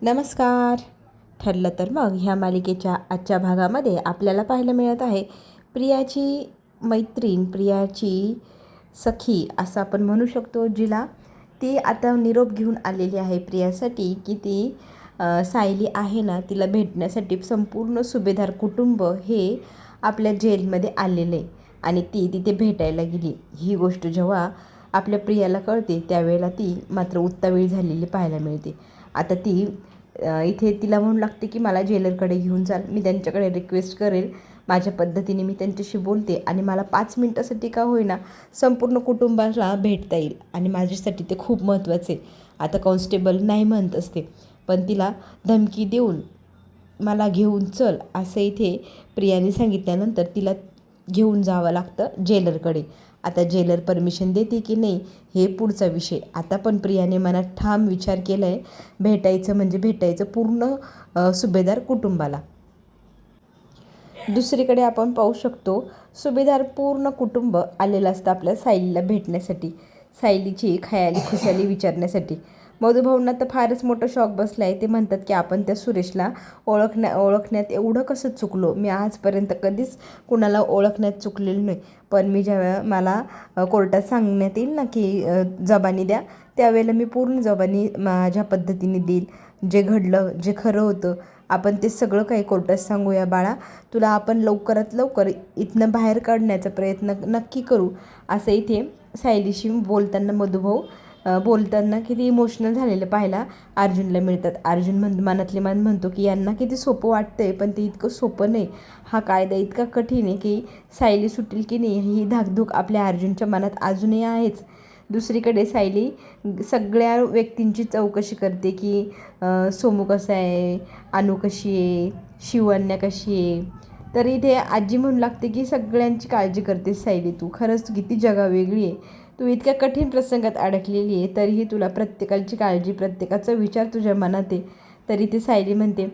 नमस्कार. ठरलं तर मग ह्या मालिकेच्या आजच्या भागामध्ये आपल्याला पाहायला मिळत आहे प्रियाची मैत्रीण, प्रियाची सखी असं आपण म्हणू शकतो, जिला ती आता निरोप घेऊन आलेली आहे प्रियासाठी की ती सायली आहे ना, तिला भेटण्यासाठी संपूर्ण सुभेदार कुटुंब हे आपल्या जेलमध्ये आलेले आणि ती तिथे भेटायला गेली. ही गोष्ट जेव्हा आपल्या प्रियाला कळते त्यावेळेला ती मात्र उत्तावेळी झालेली पाहायला मिळते. आता ती इथे तिला म्हणू लागते की मला जेलरकडे घेऊन चाल, मी त्यांच्याकडे रिक्वेस्ट करेल, माझ्या पद्धतीने मी त्यांच्याशी बोलते आणि मला 5 मिनटासाठी का होईना संपूर्ण कुटुंबाला भेटता येईल आणि माझ्यासाठी ते खूप महत्त्वाचे. आता कॉन्स्टेबल नाही म्हणत असते, पण तिला धमकी देऊन मला घेऊन चल असं इथे प्रियाने सांगितल्यानंतर तिला घेऊन जावं लागतं जेलरकडे. आता जेलर परमिशन देते की नाही हे पुढचा विषय. आता पण प्रियाने मनात ठाम विचार केला आहे, भेटायचं म्हणजे भेटायचं पूर्ण सुभेदार कुटुंबाला. दुसरीकडे आपण पाहू शकतो सुभेदार पूर्ण कुटुंब आलेलं असतं आपल्या सायलीला भेटण्यासाठी, सायलीची खयाली खुशाली विचारण्यासाठी. मधुभाऊंना तर फारच मोठं शॉक बसला आहे. ते म्हणतात की आपण त्या सुरेशला ओळखण्यात एवढं कसं चुकलो. मी आजपर्यंत कधीच कुणाला ओळखण्यात चुकलेलं नाही, पण मी ज्यावेळेला मला कोर्टात सांगण्यात येईल ना की जबानी द्या, त्यावेळेला मी पूर्ण जबानी माझ्या पद्धतीने देईल. जे घडलं, जे खरं होतं, आपण ते सगळं काही कोर्टात सांगूया बाळा. तुला आपण लवकरात लवकर इथनं बाहेर काढण्याचा प्रयत्न नक्की करू, असं इथे सायलीशी बोलताना मधुभाऊ बोलताना किती इमोशनल झालेलं पाहायला अर्जुनला मिळतात. अर्जुन मनातले मान म्हणतो की यांना किती सोपं वाटतंय, पण ते इतकं सोपं नाही. हा कायदा इतका कठीण आहे की सायली सुटेल की नाही ही धाकधूक आपल्या अर्जुनच्या मनात अजूनही आहेच. दुसरीकडे सायली सगळ्या व्यक्तींची चौकशी करते की सोमू कसा आहे, अनु कशी आहे, शिवन्या कशी आहे. तर इथे आजी म्हणू लागते की सगळ्यांची काळजी करतेस सायली, तू खरंच तू किती जगावेगळी आहे. तू इतक्या कठीण प्रसंगात अडकलेली आहे तरीही तुला प्रत्येकाची काळजी, प्रत्येकाचा विचार तुझ्या मनात आहे. तरी ती सायली म्हणते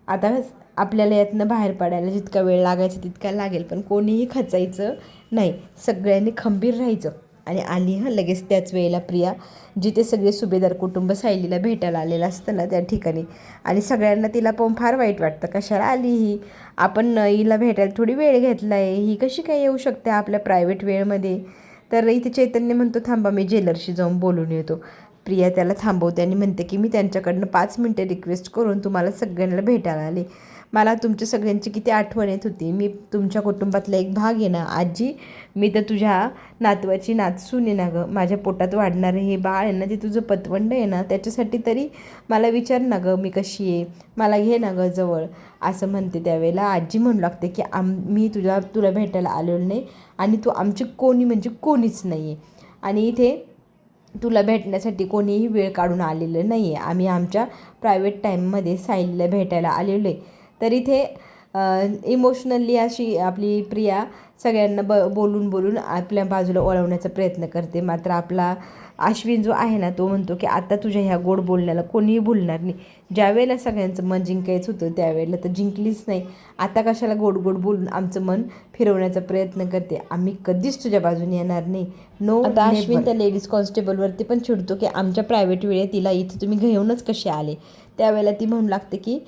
आता आपल्याला यातनं बाहेर पडायला जितका वेळ लागायचा तितका लागेल, पण कोणीही खचायचं नाही, सगळ्यांनी खंबीर राहायचं. आणि आली लगेच त्याच वेळेला प्रिया, जिथे सगळे सुभेदार कुटुंब सायलीला भेटायला आलेलं असतं ना त्या ठिकाणी. आणि सगळ्यांना तिला पाहून फार वाईट वाटतं, कशाला आली ही, आपण हिला भेटायला थोडी वेळ घेतला आहे, ही कशी काय येऊ शकते आपल्या प्रायव्हेट वेळमध्ये. तर इथे चैतन्य म्हणतो थांबा मी जेलरशी जाऊन बोलून येतो. प्रिया त्याला थांबवते आणि म्हणते की मी त्यांच्याकडनं 5 मिनटं रिक्वेस्ट करून तुम्हाला सगळ्यांना भेटायला आले. मला तुमच्या सगळ्यांची किती आठवण येत होती. मी तुमच्या कुटुंबातला एक भाग आहे ना आजी, मी तर तुझ्या नातवाची नातसून आहे ना गं. माझ्या पोटात वाढणारे हे बाळ आहे ना, ते तुझं पतवंड आहे ना, त्याच्यासाठी तरी मला विचार ना गं मी कशी आहे, मला घे ना गं जवळ, असं म्हणते. त्यावेळेला आजी म्हणू लागते की मी तुला भेटायला आलेलो नाही आणि तू आमची कोणी म्हणजे कोणीच नाही आहे आणि इथे तुला भेटण्यासाठी कोणीही वेळ काढून आलेलं नाही आहे. आम्ही आमच्या प्रायव्हेट टाईममध्ये सायलीला भेटायला आलेलो आहे. तर इथे इमोशनली अशी आपली प्रिया सगळ्यांना बोलून बोलून आपल्या बाजूला वळवण्याचा प्रयत्न करते. मात्र आपला अश्विन जो आहे ना, तो म्हणतो की आता तुझ्या ह्या गोड बोलण्याला कोणीही भुलणार नाही. ज्यावेळेला सगळ्यांचं मन जिंकायचं होतं त्यावेळेला तर जिंकलीच नाही, आता कशाला गोड गोड बोलून आमचं मन फिरवण्याचा प्रयत्न करते. आम्ही कधीच तुझ्या बाजूने येणार नाही, नो. आता अश्विन त्या लेडीज कॉन्स्टेबलवरती पण चिडतो की आमच्या प्रायव्हेट वेळेत तिला इथे तुम्ही घेऊनच कसे आले. त्यावेळेला ती म्हणू लागते की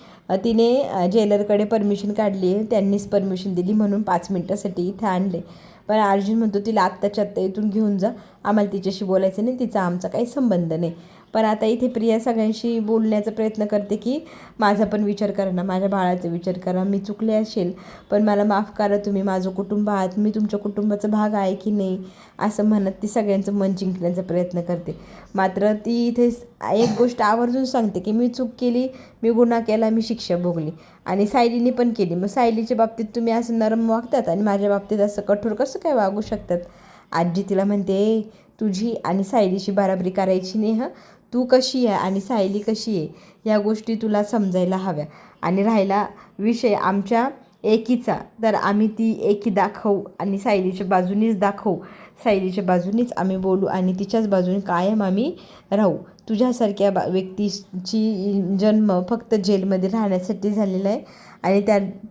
तिने जेलरकडे परमिशन काढली आहे, त्यांनीच परमिशन दिली म्हणून 5 मिनटासाठी इथे आणले. पण अर्जुन म्हणतो तिला आत्ताच्या आत्ता इथून घेऊन जा, आम्हाला तिच्याशी बोलायचं नाही, तिचा आमचा काही संबंध नाही. पण आता इथे प्रिया सगळ्यांशी बोलण्याचा प्रयत्न करते की माझा पण विचार करा ना, माझ्या बाळाचा विचार करा, मी चुकले असेल पण मला माफ करा, तुम्ही माझं कुटुंब आहात, मी तुमच्या कुटुंबाचा भाग आहे की नाही, असं म्हणत ती सगळ्यांचं मन जिंकण्याचा प्रयत्न करते. मात्र ती इथे एक गोष्ट आवर्जून सांगते की मी चूक केली, मी गुन्हा केला, मी शिक्षा भोगली आणि सायलीने पण केली. मग सायलीच्या बाबतीत तुम्ही असं नरम वागतात आणि माझ्या बाबतीत असं कठोर कसं काय वागू शकतात. आजी तिला म्हणते तुझी आणि सायलीची बराबरी करायची नाही हं, तू कशी आहे आणि सायली कशी आहे या गोष्टी तुला समजायला हव्या. आणि राहिला विषय आमच्या एकीचा, तर आम्ही ती एकी दाखवू आणि सायलीच्या बाजूनीच दाखवू, सायलीच्या बाजूनीच आम्ही बोलू आणि तिच्याच बाजूने कायम आम्ही राहू. तुझ्यासारख्या व्यक्तीची जन्म फक्त जेलमध्ये राहण्यासाठी झालेला आहे आणि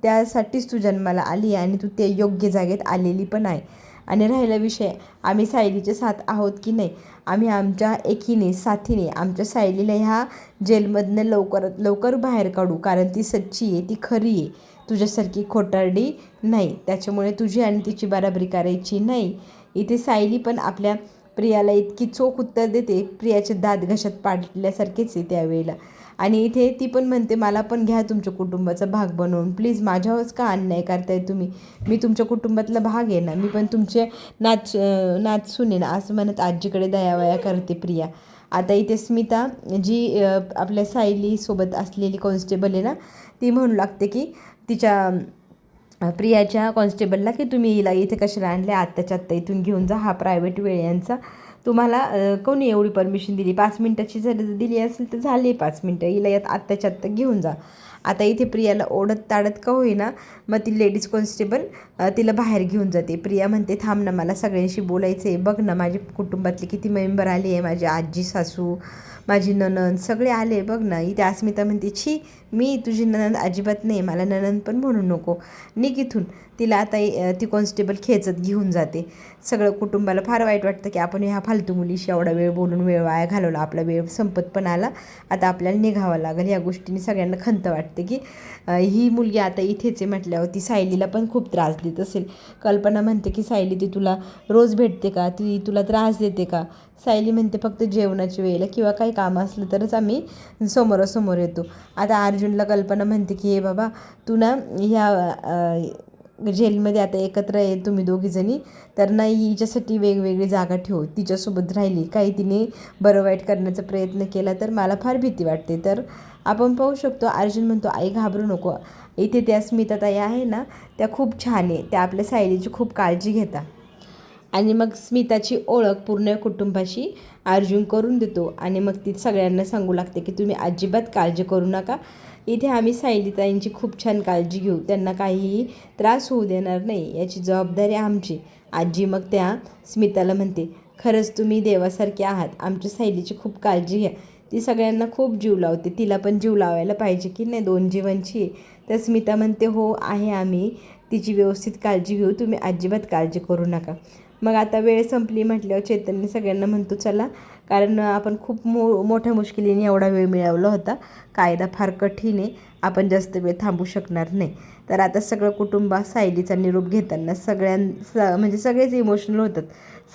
त्यासाठीच तू जन्माला आली आणि तू ते योग्य जागेत आलेली पण आहे. आणि राहिला विषय आम्ही सायलीचे साथ आहोत की नाही, आम्ही आमच्या एकीने साथीने आमच्या सायलीला ह्या जेलमधनं लवकरात लवकर बाहेर काढू, कारण ती सच्ची आहे, ती खरी आहे, तुझ्यासारखी खोटारडी नाही. त्याच्यामुळे तुझी आणि तिची बराबरी करायची नाही. इथे सायली पण आपल्या प्रियाला इतकी चोख उत्तर देते, प्रियाचे दात घशात पाडल्यासारखेच आहे त्यावेळेला. आणि इथे ती पण म्हणते मला पण घ्या तुमच्या कुटुंबाचा भाग बनवून, प्लीज माझ्यावरच का अन्याय करताय तुम्ही, मी तुमच्या कुटुंबातला भाग आहे ना, मी पण तुमचे नाचसून आहे ना, असं म्हणत आजीकडे दयावया करते प्रिया. आता इथे स्मिता जी आपल्या सायलीसोबत असलेली कॉन्स्टेबल आहे ना, ती म्हणू लागते की तिच्या प्रियाच्या कॉन्स्टेबलला की तुम्ही हिला इथे कशाला आणले, आत्ताच्या आत्ता इथून घेऊन जा, हा प्रायव्हेट वेळ यांचा, तुम्हाला कोणी एवढी परमिशन दिली, 5 मिनटाची जर दिली असेल तर झाली 5 मिनटं, हिला यात आत्ताच्या आत्ता घेऊन जा. आता इथे प्रियाला ओढत ताडत का होईना मग ती लेडीज कॉन्स्टेबल तिला बाहेर घेऊन जाते. प्रिया म्हणते थांब ना, मला सगळ्यांशी बोलायचं आहे, बघ ना माझे कुटुंबातले किती मेंबर आले आहे, माझी आजी सासू माझी नणंद सगळे आले बघ ना. इथे अस्मिता म्हणते छी, मी तुझी नणंद अजिबात नाही, मला नणंद पण म्हणू नको, निघ इथून. तिला आता ती कॉन्स्टेबल खेचत घेऊन जाते. सगळं कुटुंबाला फार वाईट वाटतं की आपण ह्या फालतू मुलीशी एवढा वेळ बोलून वेळ वाया घालवला, आपला वेळ संपत पण आला, आता आपल्याला निघावं लागेल. ह्या गोष्टीने सगळ्यांना खंत वाटते की ही मुलगी आता इथेच आहे म्हटल्यावर ती सायलीला पण खूप त्रास देत असेल. कल्पना म्हणते की सायली ती तुला रोज भेटते का, ती तुला त्रास देते का. सायली म्हणते फक्त जेवणाच्या वेळेला किंवा काही काम असलं तरच आम्ही समोरासमोर येतो. आता अर्जुनला कल्पना म्हणते की हे बाबा तू ना ह्या जेलमध्ये आता एकत्र आहे तुम्ही दोघीजणी, तर नाही हिच्यासाठी वेगवेगळी जागा ठेव, तिच्यासोबत राहिली काही तिने बरं वाईट करण्याचा प्रयत्न केला तर मला फार भीती वाटते. तर आपण पाहू शकतो अर्जुन म्हणतो आई घाबरू नको. इथे त्या स्मिताताई आहे ना, त्या खूप छान आहे, त्या आपल्या सायलीची खूप काळजी घेतात. आणि मग स्मिताची ओळख पूर्ण कुटुंबाशी अर्जुन करून देतो आणि मग ती सगळ्यांना सांगू लागते की तुम्ही अजिबात काळजी करू नका, इथे आम्ही सायलीताईंची खूप छान काळजी घेऊ, त्यांना काहीही त्रास होऊ देणार नाही, याची जबाबदारी आमची. आजी मग त्या स्मिताला म्हणते खरंच तुम्ही देवासारखे आहात, आमच्या सायलीची खूप काळजी घ्या. ती सगळ्यांना खूप जीव लावते, तिला पण जीव लावायला पाहिजे की नाही, 2 जीवांची. तर स्मिता म्हणते हो आहे, आम्ही तिची व्यवस्थित काळजी घेऊ, तुम्ही अजिबात काळजी करू नका. मग आता वेळ संपली म्हटल्यावर चैतन्य सगळ्यांना म्हणतो चला, कारण आपण खूप मोठ्या मुश्किलीने एवढा वेळ मिळवला होता, कायदा फार कठीण आहे, आपण जास्त वेळ थांबू शकणार नाही. तर आता सगळं कुटुंब सायलीचा निरोप घेताना म्हणजे सगळेच इमोशनल होतात.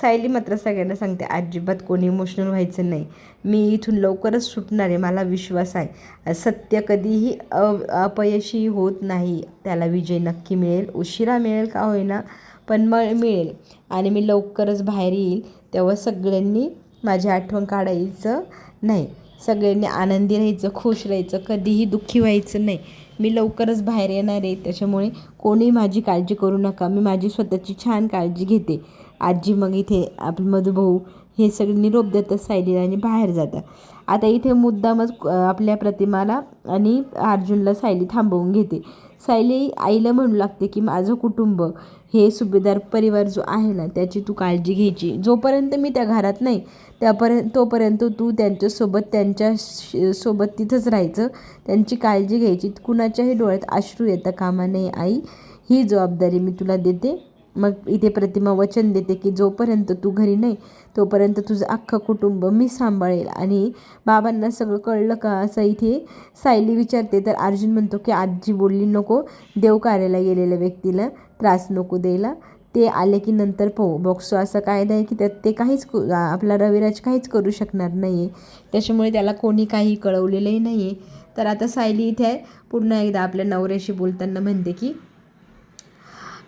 सायली मात्र सगळ्यांना सांगते अजिबात कोणी इमोशनल व्हायचं नाही, मी इथून लवकरच सुटणार आहे, मला विश्वास आहे, सत्य कधीही अपयशी होत नाही, त्याला विजय नक्की मिळेल, उशिरा मिळेल का होईना पण मिळेल आणि मी लवकरच बाहेर येईल, तेव्हा सगळ्यांनी माझी आठवण काढायचं नाही, सगळ्यांनी आनंदी राहायचं, खुश राहायचं, कधीही दुःखी व्हायचं नाही, मी लवकरच बाहेर येणार आहे, त्याच्यामुळे कोणी माझी काळजी करू नका, मी माझी स्वतःची छान काळजी घेते. आजी मग इथे आपले मधुभाऊ हे सगळे निरोप देतात सायलीला आणि बाहेर जातात. आता इथे मुद्दामच आपल्या प्रतिमाला आणि अर्जुनला सायली थांबवून घेते. सायली आईला म्हणू लागते की माझं कुटुंब हे सुभेदार परिवार जो आहे ना, त्याची तू काळजी घ्यायची, जोपर्यंत मी त्या घरात नाही तोपर्यंत तू त्यांच्यासोबत तिथंच राहायचं, त्यांची काळजी घ्यायची, कुणाच्याही डोळ्यात अश्रू येता कामा नये आई, ही जबाबदारी मी तुला देते. मग इथे प्रतिमा वचन देते की जोपर्यंत तू घरी नाही तोपर्यंत तुझं अख्खं कुटुंब मी सांभाळेल. आणि बाबांना सगळं कळलं का असं इथे सायली विचारते. तर अर्जुन म्हणतो की आजी बोलली नको, देव कार्याला गेलेल्या व्यक्तीला त्रास नको द्यायला, ते आले की नंतर पाहू. बॉक्सो असा कायदा आहे की त्यात ते आपला रविराज काहीच करू शकणार नाही आहे, त्याच्यामुळे त्याला कोणी काही कळवलेलंही नाही आहे. तर आता सायली इथे पुन्हा एकदा आपल्या नवऱ्याशी बोलताना म्हणते की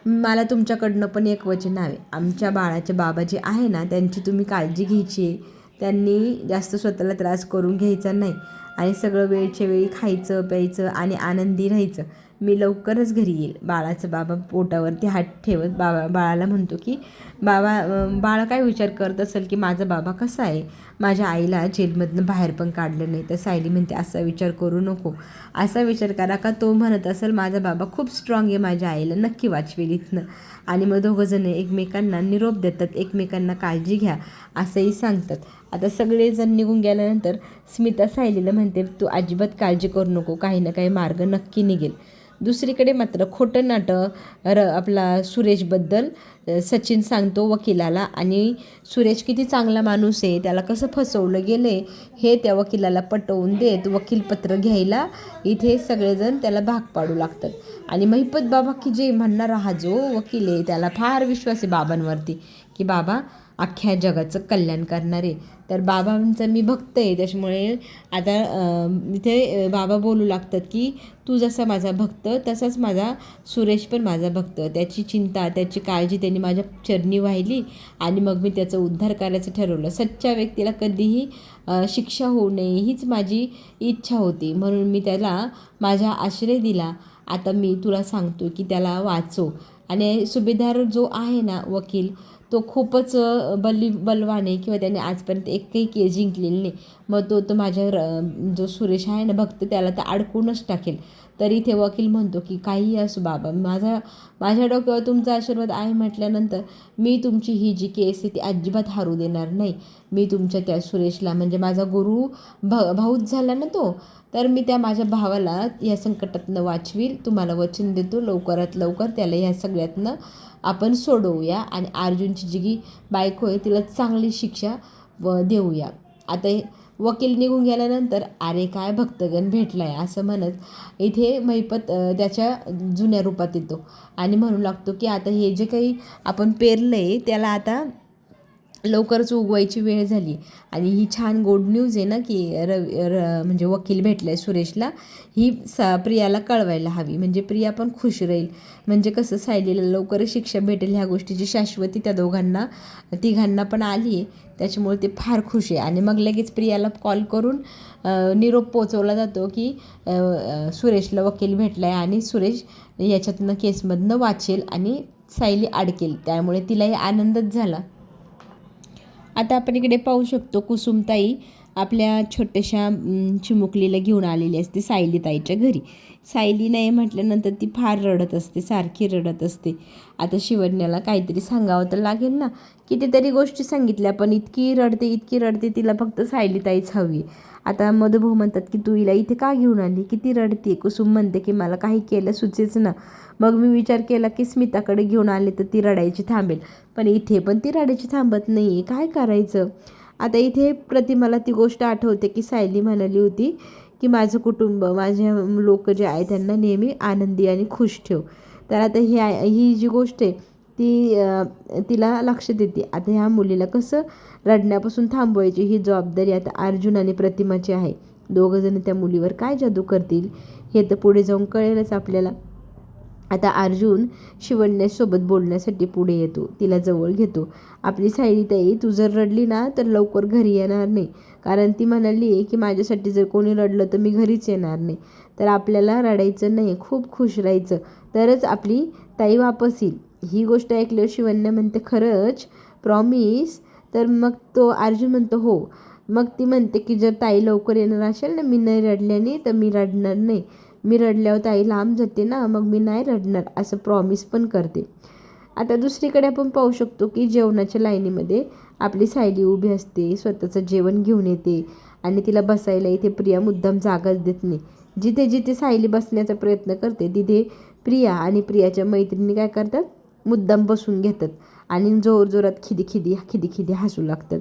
मला तुमच्याकडनं पण एक वचन हवे, आमच्या बाळाचे बाबा जे आहे ना, त्यांची तुम्ही काळजी घ्यायची, त्यांनी जास्त स्वतःला त्रास करून घ्यायचा नाही आणि सगळं वेळच्या वेळी खायचं प्यायचं आणि आनंदी राहायचं. मी लवकरच घरी येईल. बाळाचं बाबा पोटावरती हात ठेवत बाळाला म्हणतो की बाळा काय विचार करत असेल की माझा बाबा कसा आहे, माझ्या आईला जेलमधनं बाहेर पण काढलं नाही. तर सायली म्हणते असा विचार करू नको, असा विचार करा का तो म्हणत असेल माझा बाबा खूप स्ट्रॉंग आहे, माझ्या आईला नक्की वाचवेल इथनं. आणि मग दोघंजण एकमेकांना निरोप देतात, एकमेकांना काळजी घ्या असंही सांगतात. आता सगळेजण निघून गेल्यानंतर स्मिता सायलीला म्हणते, तू अजिबात काळजी करू नको, काही ना काही मार्ग नक्की निघेल. दुसरीकडे मात्र खोटं नाटं आपला सुरेशबद्दल सचिन सांगतो वकिलाला, आणि सुरेश किती चांगला माणूस आहे, त्याला कसं फसवलं गेलं आहे हे त्या वकिलाला पटवून देत वकीलपत्र घ्यायला इथे सगळेजण त्याला भाग पाडू लागतात. आणि महिपत बाबा की जे म्हणणारा हा जो वकील आहे त्याला फार विश्वास आहे बाबांवरती, की बाबा अख्ख्या जगाचं कल्याण करणारे. तर बाबांचं मी भक्त आहे, त्याच्यामुळे आता इथे बाबा बोलू लागतात की तू जसा माझा भक्त तसाच माझा सुरेश पण माझा भक्त. त्याची चिंता त्याची काळजी त्यांनी माझ्या चरणी वाहिली आणि मग मी त्याचा उद्धार करायचं ठरवलं. सच्च्या व्यक्तीला कधीही शिक्षा होऊ नये हीच माझी इच्छा होती, म्हणून मी त्याला माझा आश्रय दिला. आता मी तुला सांगतो की त्याला वाचव. आणि सुभेदार जो आहे ना वकील, तो खूपच बलवान आहे, किंवा त्याने आजपर्यंत एकही केस जिंकलेली नाही. मग तो माझ्या जो सुरेश आहे ना भक्त, त्याला तर अडकूनच टाकेल. तरी इथे वकील म्हणतो की काहीही असो बाबा, माझ्या डोक्यावर तुमचा आशीर्वाद आहे म्हटल्यानंतर मी तुमची ही जी केस आहे ती अजिबात हारू देणार नाही. मी तुमच्या त्या सुरेशला, म्हणजे माझा गुरु भाऊच झाला ना तो, तर मी त्या माझ्या भावाला या संकटातनं वाचवील. तुम्हाला वचन देतो लवकरात लवकर त्याला ह्या सगळ्यातनं आपण सोडवूया आणि अर्जुनची जी बायको आहे तिला चांगली शिक्षा देऊया. आता वकील निघून गेल्यानंतर अरे काय भक्तगण भेटलाय असं म्हणत इथे महिपत त्याच्या जुन्या रूपात येतो आणि म्हणू लागतो की आता हे जे काही आपण पेरलं आहे त्याला आता लवकरच उगवायची वेळ झाली. आणि ही छान गोड न्यूज आहे ना की म्हणजे वकील भेटला आहे सुरेशला, ही प्रियाला कळवायला हवी, म्हणजे प्रिया पण खुश राहील. म्हणजे कसं सायलीला लवकरच शिक्षा भेटेल ह्या गोष्टीची शाश्वती त्या तिघांना पण आली आहे, त्याच्यामुळे ते फार खुश आहे. आणि मग लगेच प्रियाला कॉल करून निरोप पोचवला जातो की सुरेशला वकील भेटला आहे आणि सुरेश याच्यातनं केसमधनं वाचेल आणि सायली अडकेल, त्यामुळे तिलाही आनंदच झाला. आता आपण इकडे पाहू शकतो कुसुमताई आपल्या छोट्याशा चिमुकलीला घेऊन आलेली असते सायलीताईच्या घरी. सायली नाही म्हटल्यानंतर ती फार रडत असते, सारखी रडत असते. आता शिवण्याला काहीतरी सांगावं तर लागेल ना, कितीतरी गोष्टी सांगितल्या पण इतकी रडते तिला फक्त सायलीताईच हवी. आता मधुभाऊ म्हणतात की तू हिला इथे का घेऊन आली, किती रडते. कुसुम म्हणते की मला काही केलं सुचेच ना. मग मी विचार केला की स्मिताकडे घेऊन आले तर ती रडायची थांबेल, पण इथे पण ती रडायची थांबत नाही, काय करायचं. आता इथे प्रतिमाला ती गोष्ट आठवते की सायली म्हणाली होती की माझं कुटुंब, माझे लोक जे आहे त्यांना नेहमी आनंदी आणि खुश ठेव. तर आता ही जी गोष्ट आहे ती तिला लक्षात येते. आता ह्या मुलीला कसं रडण्यापासून थांबवायची ही जबाबदारी आता अर्जुन आणि प्रतिमाची आहे. दोघंजण त्या मुलीवर काय जादू करतील हे तर पुढे जाऊन कळेलच आपल्याला. आता अर्जुन शिवण्यासोबत बोलण्यासाठी पुढे येतो, तिला जवळ घेतो. आपली सायलीताई तू जर रडली ना तर लवकर घरी येणार नाही, कारण ती म्हणाली की माझ्यासाठी जर कोणी रडलं तर मी घरीच येणार नाही. तर आपल्याला रडायचं नाही, खूप खुश राहायचं, तरच आपली ताई वापस येईल. ही गोष्ट ऐकल्यावर शिवण्या म्हणते खरंच, प्रॉमिस. तर मग तो अर्जुन म्हणतो हो. मग ती म्हणते की जर ताई लवकर येणार असेल ना, मी नाही रडल्याने तर मी रडणार नाही, मी रडल्यावर ताई लांब जाते ना, मग मी नाही रडणार असं प्रॉमिस पण करते. आता दुसरीकडे आपण पाहू शकतो की जेवणाच्या लाईनीमध्ये आपली सायली उभी असते, स्वतःचं जेवण घेऊन येते आणि तिला बसायला इथे प्रिया मुद्दाम जागाच देत नाही. जिथे जिथे सायली बसण्याचा प्रयत्न करते तिथे प्रिया आणि प्रियाच्या मैत्रिणी काय करतात, मुद्दाम बसून घेतात आणि जोरजोरात खिदी हसू लागतात.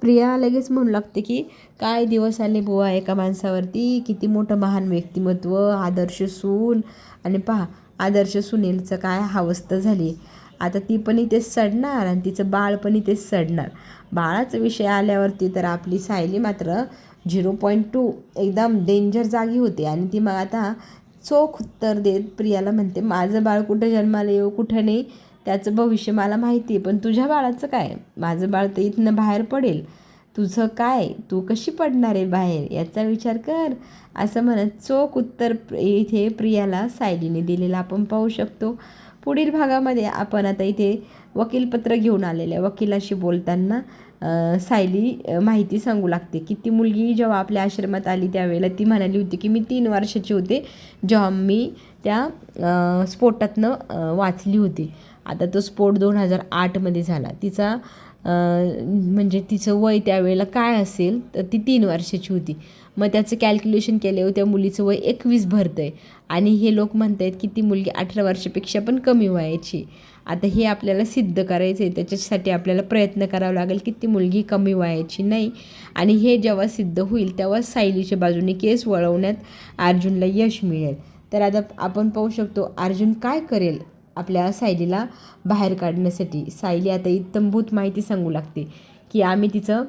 प्रिया लगेच म्हणू लागते की काय दिवस आले बुवा एका माणसावरती, किती मोठं महान व्यक्तिमत्व, आदर्श सून. आणि पहा आदर्श सुनेलचं काय अवस्था झाली. आता ती पण इथेच सडणार आणि तिचं बाळ पण इथेच सडणार. बाळाचा विषय आल्यावरती तर आपली सायली मात्र 0.2 एकदम डेंजर जागी होते. आणि ती मग आता चोख उत्तर देत प्रियाला म्हणते माझं बाळ कुठं जन्माला येऊ कुठं नाही त्याचं भविष्य मला माहिती आहे, पण तुझ्या बाळाचं काय, माझं बाळ तर इथनं बाहेर पडेल, तुझं काय, तू कशी पडणार आहे बाहेर याचा विचार कर, असं म्हणत चोख उत्तर इथे प्रियाला सायलीने दिलेलं आपण पाहू शकतो. पुढील भागामध्ये आपण आता इथे वकीलपत्र घेऊन आलेल्या वकिलाशी बोलताना सायली माहिती सांगू लागते की ती मुलगी जेव्हा आपल्या आश्रमात आली त्यावेळेला ती म्हणाली होती की मी 3 वर्षाची होते जेव्हा मी त्या स्फोटातनं वाचली होती. आता तो स्फोट 2008मध्ये झाला. तिचा म्हणजे तिचं वय त्यावेळेला काय असेल तर ती 3 वर्षाची होती. मग त्याचं कॅल्क्युलेशन केल्यावर त्या मुलीचं वय 21 भरतं आहे आणि हे लोक म्हणत आहेत की ती मुलगी 18 वर्षापेक्षा पण कमी वयाची. आता हे आपल्याला सिद्ध करायचं आहे, त्याच्यासाठी आपल्याला प्रयत्न करावा लागेल की ती मुलगी कमी वयाची नाही. आणि हे जेव्हा सिद्ध होईल तेव्हा सायलीच्या बाजूने केस वळवण्यात अर्जुनला यश मिळेल. तर आता आपण पाहू शकतो अर्जुन काय करेल आपल्या सायलीला बाहेर काढण्यासाठी. सायली आता इत्थंभूत माहिती सांगू लागते की आम्ही तिचं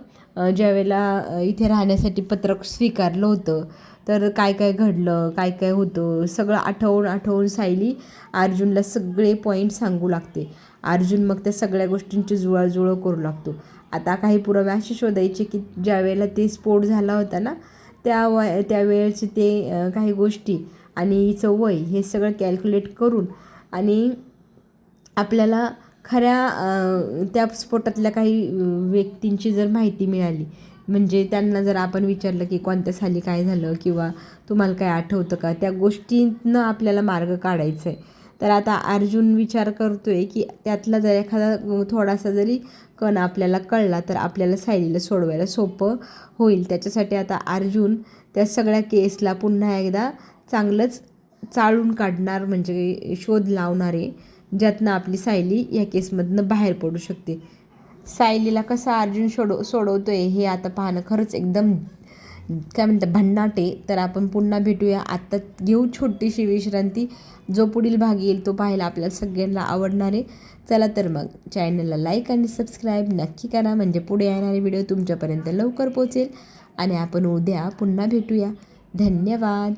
ज्यावेळेला इथे राहण्यासाठी पत्रक स्वीकारलं होतं तर काय काय घडलं, काय काय होतं, सगळं आठवून सायली अर्जुनला सगळे पॉईंट सांगू लागते. अर्जुन मग त्या सगळ्या गोष्टींची जुळवाजुळव करू लागतो. आता काही पुरावे असे शोधायचे की ज्यावेळेला ते स्फोट झाला होता ना त्यावेळेचे ते काही गोष्टी आणि हिचं वय हे सगळं कॅल्क्युलेट करून आणि आपल्याला खऱ्या त्या स्फोटातल्या काही व्यक्तींची जर माहिती मिळाली, म्हणजे त्यांना जर आपण विचारलं की कोणत्या साली काय झालं किंवा तुम्हाला काय आठवतं का, त्या गोष्टींना आपल्याला मार्ग काढायचा आहे. तर आता अर्जुन विचार करतो आहे की त्यातला जर एखादा थोडासा जरी कण आपल्याला कळला तर आपल्याला सायलीला सोडवायला सोपं होईल. त्याच्यासाठी आता अर्जुन त्या सगळ्या केसला पुन्हा एकदा चांगलंच चाळून काढणार, म्हणजे शोध लावणार आहे ज्यातनं आपली सायली या केसमधनं बाहेर पडू शकते. सायलीला कसा अर्जुन सोडवतो आहे हे आता पाहणं खरंच एकदम काय म्हणतात भन्नाट आहे. तर आपण पुन्हा भेटूया. आत्ता घेऊ छोटीशी विश्रांती. जो पुढील भाग येईल तो पाहायला आपल्याला सगळ्यांना आवडणार आहे. चला तर मग चॅनलला लाईक आणि सबस्क्राईब नक्की करा, म्हणजे पुढे येणारे व्हिडिओ तुमच्यापर्यंत लवकर पोहोचेल. आणि आपण उद्या पुन्हा भेटूया. धन्यवाद.